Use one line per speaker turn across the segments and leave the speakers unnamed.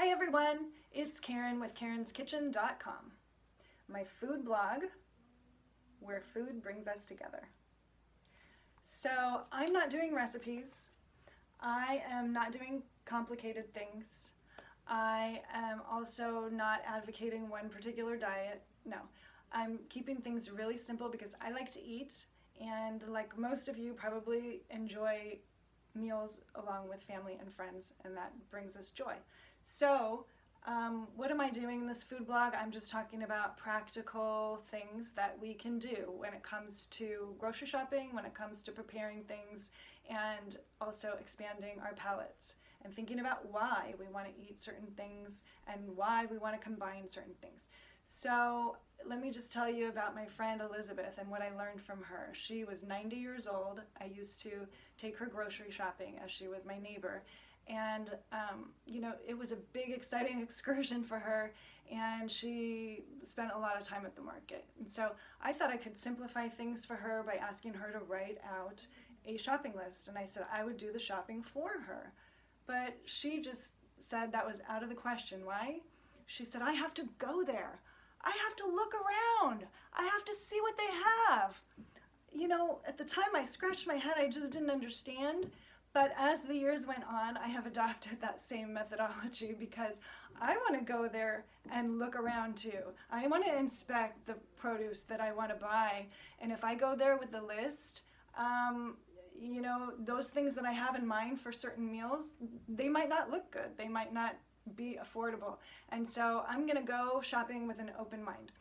Hi everyone, it's Karen with KarensKitchen.com, my food blog where food brings us together. So I'm not doing recipes, I am not doing complicated things, I am also not advocating one particular diet, no. I'm keeping things really simple because I like to eat, and like most of you probably enjoy meals along with family and friends, and that brings us joy. So what am I doing in this food blog? I'm just talking about practical things that we can do when it comes to grocery shopping, when it comes to preparing things, and also expanding our palates and thinking about why we want to eat certain things and why we want to combine certain things. So let me just tell you about my friend Elizabeth and what I learned from her. She was 90 years old. I used to take her grocery shopping as she was my neighbor. And you know, it was a big, exciting excursion for her, and she spent a lot of time at the market. And so I thought I could simplify things for her by asking her to write out a shopping list. And I said I would do the shopping for her. But she just said that was out of the question. Why? She said, I have to go there. I have to look around. I have to see what they have. You know, at the time I scratched my head, I just didn't understand. But as the years went on, I have adopted that same methodology because I want to go there and look around too. I want to inspect the produce that I want to buy. And if I go there with the list, you know, those things that I have in mind for certain meals, they might not look good. They might not be affordable. And so I'm going to go shopping with an open mind.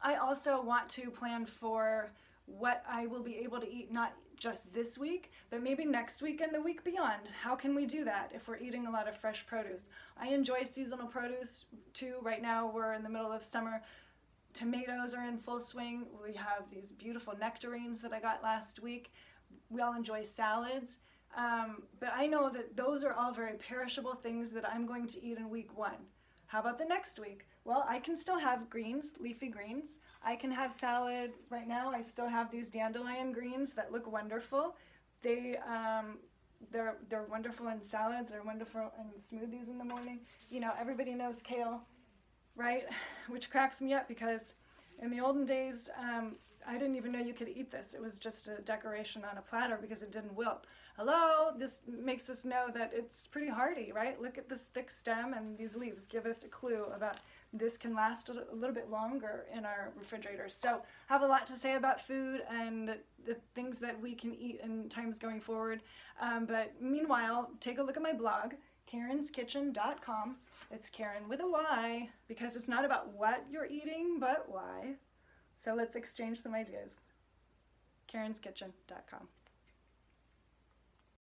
I also want to plan for what I will be able to eat, not just this week, but maybe next week and the week beyond. How can we do that if we're eating a lot of fresh produce? I enjoy seasonal produce too. Right now we're in the middle of summer. Tomatoes are in full swing. We have these beautiful nectarines that I got last week. We all enjoy salads. But I know that those are all very perishable things that I'm going to eat in week 1. How about the next week? Well, I can still have greens, leafy greens. I can have salad. Right now I still have these dandelion greens that look wonderful. They're wonderful in salads, they're wonderful in smoothies in the morning. You know, everybody knows kale, right? Which cracks me up because in the olden days, I didn't even know you could eat this. It was just a decoration on a platter because it didn't wilt. Hello, this makes us know that it's pretty hardy, right? Look at this thick stem and these leaves give us a clue about this can last a little bit longer in our refrigerators. So have a lot to say about food and the things that we can eat in times going forward. But meanwhile, take a look at my blog, KarensKitchen.com. It's Karen with a Y because it's not about what you're eating, but why. So let's exchange some ideas. KarensKitchen.com.